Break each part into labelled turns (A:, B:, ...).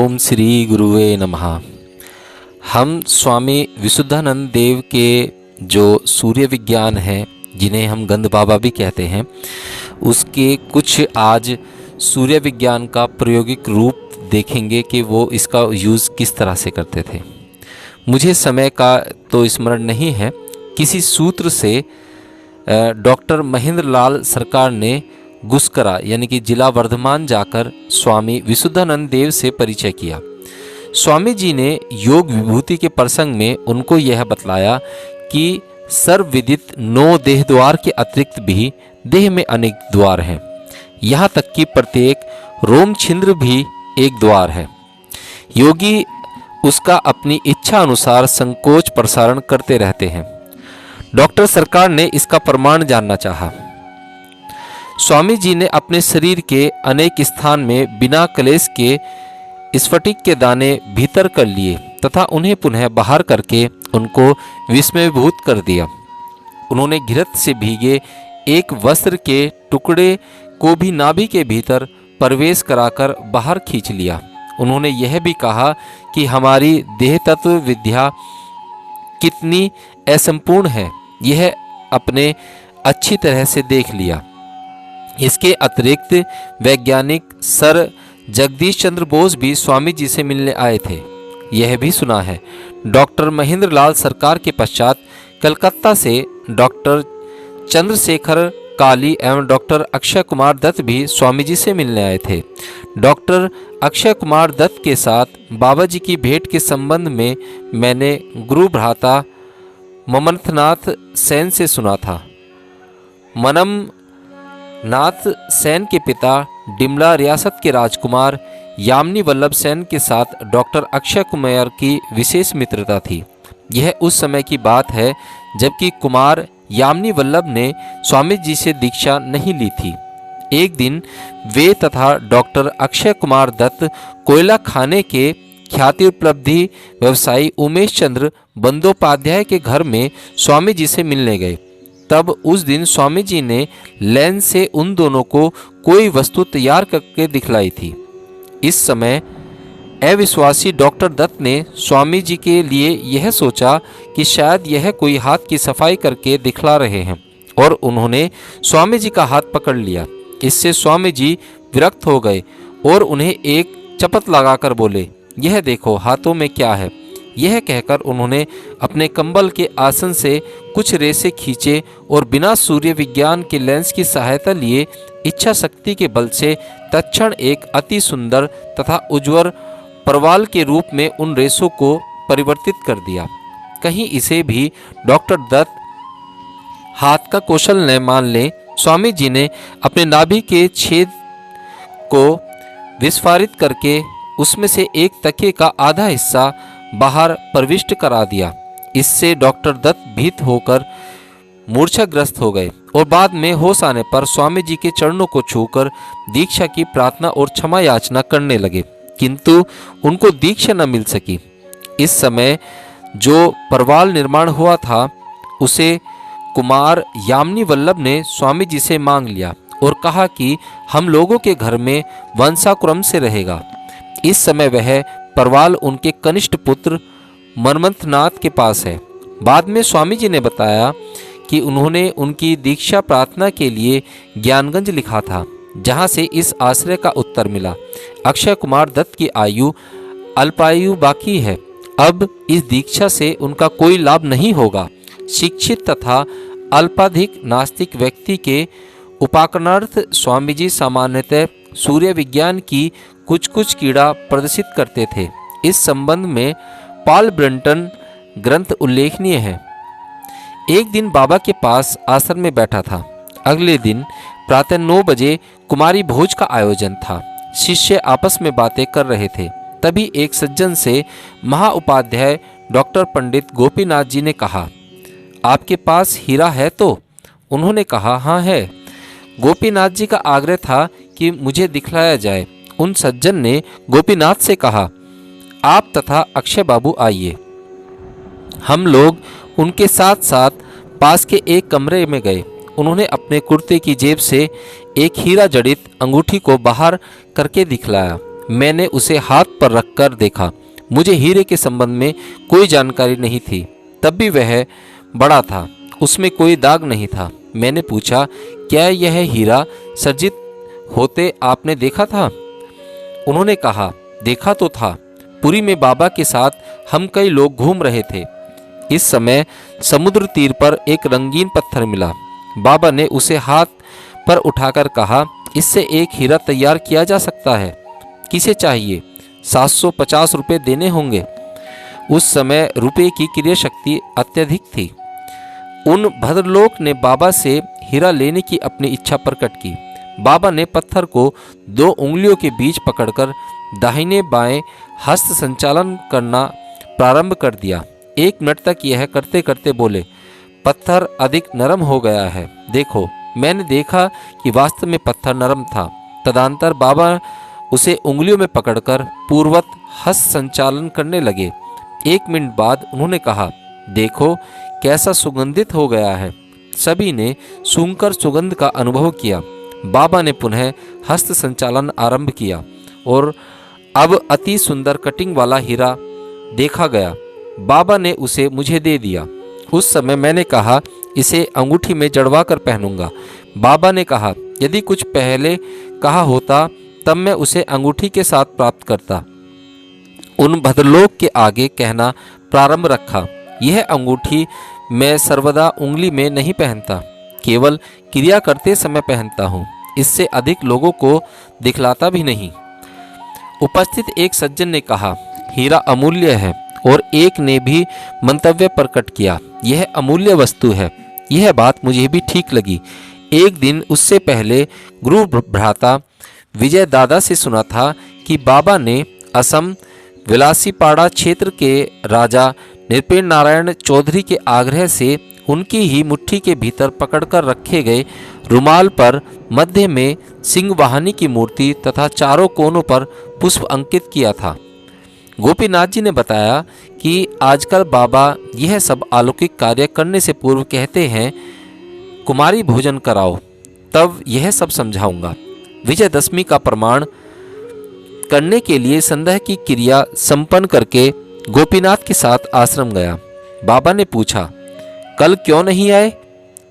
A: ओम श्री गुरुवे नमः। हम स्वामी विशुद्धानंद देव के जो सूर्य विज्ञान है, जिन्हें हम गंध बाबा भी कहते हैं, उसके कुछ आज सूर्य विज्ञान का प्रायोगिक रूप देखेंगे कि वो इसका यूज़ किस तरह से करते थे। मुझे समय का तो स्मरण नहीं है। किसी सूत्र से डॉक्टर महेंद्र लाल सरकार ने गुस्करा यानी कि जिला वर्धमान जाकर स्वामी विशुद्धानंद देव से परिचय किया। स्वामी जी ने योग विभूति के प्रसंग में उनको यह बतलाया कि सर्वविदित 9 देह द्वार के अतिरिक्त भी देह में अनेक द्वार हैं। यहाँ तक कि प्रत्येक रोम छिद्र भी एक द्वार है। योगी उसका अपनी इच्छा अनुसार संकोच प्रसारण करते रहते हैं। डॉक्टर सरकार ने इसका प्रमाण जानना चाहा। स्वामी जी ने अपने शरीर के अनेक स्थान में बिना कलेश के स्फटिक के दाने भीतर कर लिए तथा उन्हें पुनः बाहर करके उनको विस्मयभूत कर दिया। उन्होंने घृत से भीगे एक वस्त्र के टुकड़े को भी नाभि के भीतर प्रवेश कराकर बाहर खींच लिया। उन्होंने यह भी कहा कि हमारी देह तत्व विद्या कितनी असंपूर्ण है, यह अपने अच्छी तरह से देख लिया। इसके अतिरिक्त वैज्ञानिक सर जगदीश चंद्र बोस भी स्वामी जी से मिलने आए थे, यह भी सुना है। डॉक्टर महेंद्र लाल सरकार के पश्चात कलकत्ता से डॉक्टर चंद्रशेखर काली एवं डॉक्टर अक्षय कुमार दत्त भी स्वामी जी से मिलने आए थे। डॉक्टर अक्षय कुमार दत्त के साथ बाबा जी की भेंट के संबंध में मैंने गुरु भ्राता ममनथनाथ सेन से सुना था। मनम नाथ सेन के पिता डिमला रियासत के राजकुमार यामिनी वल्लभ सेन के साथ डॉक्टर अक्षय कुमार की विशेष मित्रता थी। यह उस समय की बात है जबकि कुमार यामिनी वल्लभ ने स्वामी जी से दीक्षा नहीं ली थी। एक दिन वे तथा डॉक्टर अक्षय कुमार दत्त कोयला खाने के ख्याति उपलब्धि व्यवसायी उमेश चंद्र बंदोपाध्याय के घर में स्वामी जी से मिलने गए। तब उस दिन स्वामी जी ने लेंस से उन दोनों को कोई वस्तु तैयार करके दिखलाई थी। इस समय अविश्वासी डॉक्टर दत्त ने स्वामी जी के लिए यह सोचा कि शायद यह कोई हाथ की सफाई करके दिखला रहे हैं और उन्होंने स्वामी जी का हाथ पकड़ लिया। इससे स्वामी जी विरक्त हो गए और उन्हें एक चपत लगाकर बोले, यह देखो हाथों में क्या है। यह कहकर उन्होंने अपने कंबल के आसन से कुछ रेसे खींचे और बिना सूर्य विज्ञान के लेंस की सहायता लिए इच्छा शक्ति के बल से तत्क्षण एक अति सुंदर तथा उज्ज्वल परवाल के रूप में उन रेसों को परिवर्तित कर दिया। कहीं इसे भी डॉक्टर दत्त हाथ का कौशल न मान ले, स्वामी जी ने अपने नाभि के छेद को विस्फारित करके उसमें से एक तकिए का आधा हिस्सा बाहर प्रविष्ट करा दिया। इससे डॉक्टर दत्त भीत होकर मूर्छाग्रस्त हो गए और बाद में होश आने पर स्वामी जी के चरणों को छूकर दीक्षा की प्रार्थना और क्षमा याचना करने लगे, किंतु उनको दीक्षा न मिल सकी। इस समय जो परवाल निर्माण हुआ था उसे कुमार यामिनी वल्लभ ने स्वामी जी से मांग लिया और कहा कि हम लोगों के घर में वंशाक्रम से रहेगा। इस समय वह परवाल उनके कनिष्ठ पुत्र मनमंथनाथ के पास है। बाद में स्वामी जी ने बताया कि उन्होंने उनकी दीक्षा प्रार्थना के लिए ज्ञानगंज लिखा था, जहां से इस आश्रय का उत्तर मिला। अक्षय कुमार दत्त की आयु अल्पायु बाकी है। अब इस दीक्षा से उनका कोई लाभ नहीं होगा। शिक्षित तथा अल्पाधिक नास्तिक व्यक्ति के उपाकरणार्थ स्वामी जी सामान्यतः सूर्य विज्ञान की कुछ कुछ कीड़ा प्रदर्शित करते थे। इस संबंध में पॉल ब्रंटन ग्रंथ उल्लेखनीय है। एक दिन बाबा के पास आश्रम में बैठा था। अगले दिन प्रातः 9 बजे कुमारी भोज का आयोजन था। शिष्य आपस में बातें कर रहे थे। तभी एक सज्जन से महाउपाध्याय डॉक्टर पंडित गोपीनाथ जी ने कहा, आपके पास हीरा है तो? उन्होंने कहा, हाँ है। गोपीनाथ जी का आग्रह था कि मुझे दिखलाया जाए। उन सज्जन ने गोपीनाथ से कहा, आप तथा अक्षय बाबू आइए। हम लोग उनके साथ साथ पास के एक कमरे में गए। उन्होंने अपने कुर्ते की जेब से एक हीरा जड़ित अंगूठी को बाहर करके दिखलाया। मैंने उसे हाथ पर रखकर देखा। मुझे हीरे के संबंध में कोई जानकारी नहीं थी। तब भी वह बड़ा था, उसमें कोई दाग नहीं था। मैंने पूछा, क्या यह हीरा सर्जित होते आपने देखा था? उन्होंने कहा, देखा तो था। पुरी में बाबा के साथ हम कई लोग घूम रहे थे। इस समय समुद्र तीर पर एक रंगीन पत्थर मिला। बाबा ने उसे हाथ पर उठाकर कहा, इससे एक हीरा तैयार किया जा सकता है। किसे चाहिए? 750 रुपये देने होंगे। उस समय रुपये की क्रिया शक्ति अत्यधिक थी। उन भद्रलोक ने बाबा से हीरा लेने की अपनी इच्छा प्रकट की। बाबा ने पत्थर को 2 उंगलियों के बीच पकड़कर दाहिने बाएं हस्त संचालन करना प्रारंभ कर दिया। 1 मिनट तक यह करते करते बोले, पत्थर अधिक नरम हो गया है। देखो। मैंने देखा कि वास्तव में पत्थर नरम था। तदंतर बाबा उसे उंगलियों में पकड़कर पूर्ववत हस्त संचालन करने लगे। 1 मिनट बाद उन्होंने कहा, देखो कैसा सुगंधित हो गया है। सभी ने सूंघकर सुगंध का अनुभव किया। बाबा ने पुनः हस्त संचालन आरंभ किया और अब अति सुंदर कटिंग वाला हीरा देखा गया। बाबा ने उसे मुझे दे दिया। उस समय मैंने कहा, इसे अंगूठी में जड़वा कर पहनूंगा। बाबा ने कहा, यदि कुछ पहले कहा होता तब मैं उसे अंगूठी के साथ प्राप्त करता। उन भद्रलोक के आगे कहना प्रारंभ रखा, यह अंगूठी मैं सर्वदा उंगली में नहीं पहनता, केवल क्रिया करते समय पहनता हूँ। इससे अधिक लोगों को दिखलाता भी नहीं। उपस्थित एक सज्जन ने कहा, हीरा अमूल्य है, और एक ने भी मंतव्य प्रकट किया, यह अमूल्य वस्तु है। यह बात मुझे भी ठीक लगी। एक दिन उससे पहले गुरु भ्राता विजय दादा से सुना था कि बाबा ने असम विलासीपाड़ा क्षेत्र के राजा नृपेंद्र नारायण चौधरी के आग्रह से उनकी ही मुट्ठी के भीतर पकड़कर रखे गए रुमाल पर मध्य में सिंह वाहनी की मूर्ति तथा चारों कोनों पर पुष्प अंकित किया था। गोपीनाथ जी ने बताया कि आजकल बाबा यह सब अलौकिक कार्य करने से पूर्व कहते हैं, कुमारी भोजन कराओ, तब यह सब समझाऊंगा। विजयदशमी का प्रमाण करने के लिए संध्या की क्रिया संपन्न करके गोपीनाथ के साथ आश्रम गया। बाबा ने पूछा, कल क्यों नहीं आए?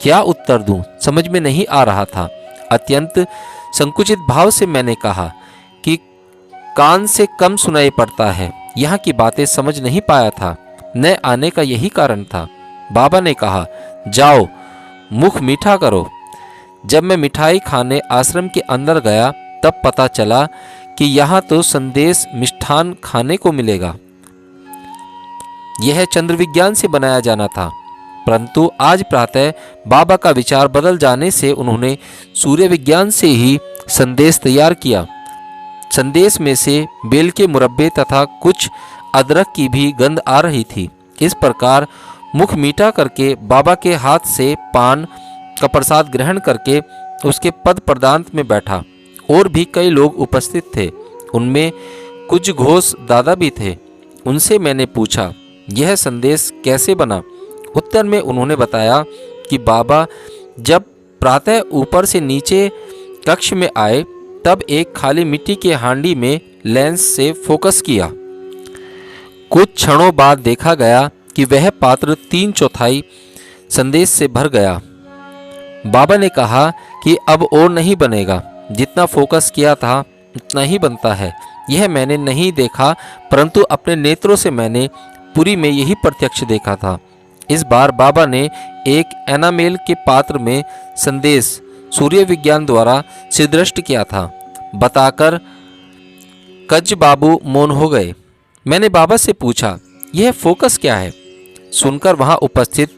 A: क्या उत्तर दूं, समझ में नहीं आ रहा था। अत्यंत संकुचित भाव से मैंने कहा कि कान से कम सुनाई पड़ता है, यहाँ की बातें समझ नहीं पाया था। न आने का यही कारण था। बाबा ने कहा, जाओ मुख मीठा करो। जब मैं मिठाई खाने आश्रम के अंदर गया तब पता चला कि यहाँ तो संदेश मिष्ठान खाने को मिलेगा। यह चंद्र विज्ञान से बनाया जाना था, परंतु आज प्रातः बाबा का विचार बदल जाने से उन्होंने सूर्य विज्ञान से ही संदेश तैयार किया। संदेश में से बेल के मुरब्बे तथा कुछ अदरक की भी गंध आ रही थी। इस प्रकार मुख मीठा करके बाबा के हाथ से पान का प्रसाद ग्रहण करके उसके पद प्रदांत में बैठा। और भी कई लोग उपस्थित थे, उनमें कुछ घोष दादा भी थे। उनसे मैंने पूछा, यह संदेश कैसे बना? उत्तर में उन्होंने बताया कि बाबा जब प्रातः ऊपर से नीचे कक्ष में आए तब एक खाली मिट्टी के हांडी में लेंस से फोकस किया। कुछ क्षणों बाद देखा गया कि वह पात्र 3/4 संदेश से भर गया। बाबा ने कहा कि अब और नहीं बनेगा, जितना फोकस किया था उतना ही बनता है। यह मैंने नहीं देखा, परंतु अपने नेत्रों से मैंने पुरी में यही प्रत्यक्ष देखा था। इस बार बाबा ने एक एनामेल के पात्र में संदेश सूर्य विज्ञान द्वारा सिदृष्ट किया था, बताकर कज बाबू मौन हो गए। मैंने बाबा से पूछा, यह फोकस क्या है? सुनकर वहां उपस्थित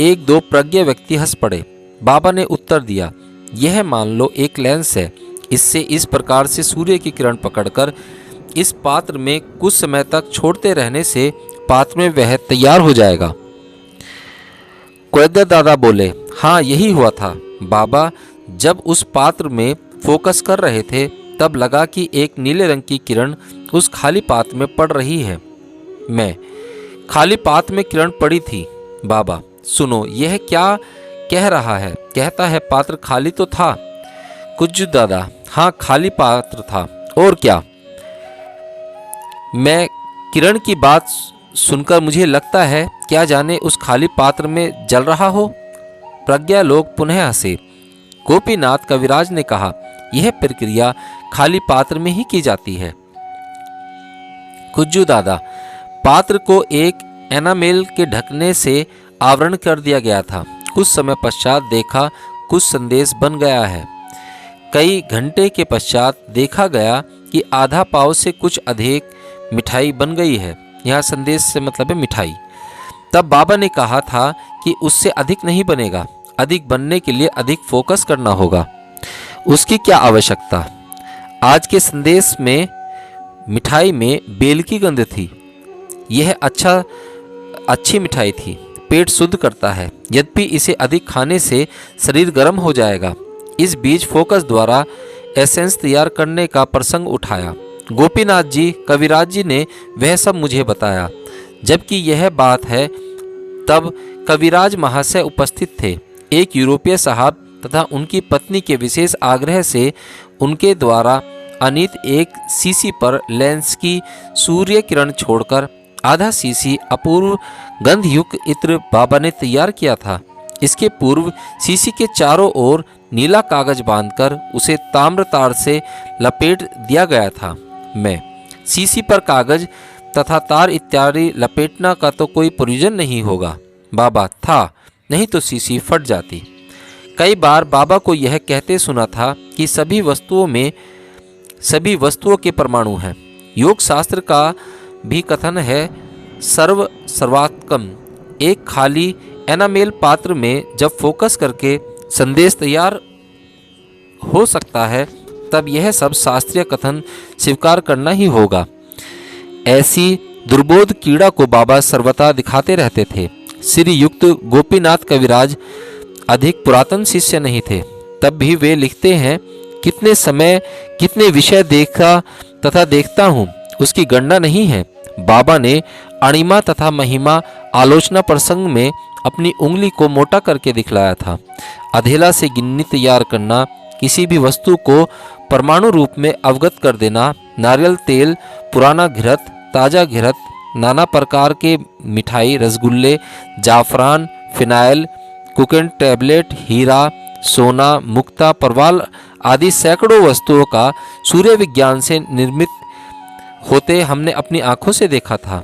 A: 1-2 प्रज्ञ व्यक्ति हंस पड़े। बाबा ने उत्तर दिया, यह मान लो एक लेंस है। इससे इस प्रकार से सूर्य की किरण पकड़कर इस पात्र में कुछ समय तक छोड़ते रहने से पात्र में वह तैयार हो जाएगा। कोयदा दादा बोले, हाँ यही हुआ था। बाबा जब उस पात्र में फोकस कर रहे थे तब लगा कि एक नीले रंग की किरण उस खाली पात्र में पड़ रही है। मैं खाली पात्र में किरण पड़ी थी। बाबा, सुनो यह क्या कह रहा है? कहता है पात्र खाली तो था। कुज्जू दादा, हाँ खाली पात्र था, और क्या? मैं किरण की बात सुनकर मुझे लगता है क्या जाने उस खाली पात्र में जल रहा हो। प्रज्ञा लोग पुनः हंसे। गोपीनाथ कविराज ने कहा, यह प्रक्रिया खाली पात्र में ही की जाती है। कुज्जू दादा, पात्र को एक एनामेल के ढकने से आवरण कर दिया गया था। कुछ समय पश्चात देखा कुछ संदेश बन गया है। कई घंटे के पश्चात देखा गया कि आधा पाव से कुछ अधिक मिठाई बन गई है। यहाँ संदेश से मतलब है मिठाई। तब बाबा ने कहा था कि उससे अधिक नहीं बनेगा, अधिक बनने के लिए अधिक फोकस करना होगा। उसकी क्या आवश्यकता। आज के संदेश में मिठाई में बेल की गंध थी। यह अच्छी मिठाई थी, पेट शुद्ध करता है, यद्यपि इसे अधिक खाने से शरीर गर्म हो जाएगा। इस बीच फोकस द्वारा एसेंस तैयार करने का प्रसंग उठाया। गोपीनाथ जी कविराज जी ने वह सब मुझे बताया। जबकि यह बात है तब कविराज महाशय उपस्थित थे। एक यूरोपीय साहब तथा उनकी पत्नी के विशेष आग्रह से उनके द्वारा अनित एक सीसी पर लेंस की सूर्य किरण छोड़कर आधा सीसी अपूर्व गंधयुक्त इत्र बाबा ने तैयार किया था। इसके पूर्व सीसी के चारों ओर नीला कागज बांधकर उसे ताम्र तार से लपेट दिया गया था। मैं सीसी पर कागज तथा तार इत्यादि लपेटना का तो कोई प्रयोजन नहीं होगा। बाबा, था नहीं तो सीसी फट जाती। कई बार बाबा को यह कहते सुना था कि सभी वस्तुओं के परमाणु हैं। योग शास्त्र का भी कथन है, सर्वात्मकम। एक खाली एनामेल पात्र में जब फोकस करके संदेश तैयार हो सकता है तब यह सब शास्त्रीय कथन स्वीकार करना ही होगा। ऐसी दुर्बोध कीड़ा को बाबा सर्वथा दिखाते रहते थे। श्रीयुक्त गोपीनाथ कविराज अधिक पुरातन शिष्य नहीं थे, तब भी वे लिखते हैं, कितने समय कितने विषय देखा तथा देखता हूँ, उसकी गणना नहीं है। बाबा ने अणिमा तथा महिमा आलोचना प्रसंग में अपनी उंगली को मोटा करके दिखलाया था। अधेला से गिननी तैयार करना, किसी भी वस्तु को परमाणु रूप में अवगत कर देना, नारियल तेल, पुराना घिरत, ताज़ा घिरत, नाना प्रकार के मिठाई, रसगुल्ले, जाफरान, फिनाइल, कुकिंग टैबलेट, हीरा, सोना, मुक्ता, परवाल आदि सैकड़ों वस्तुओं का सूर्य विज्ञान से निर्मित होते हमने अपनी आंखों से देखा था।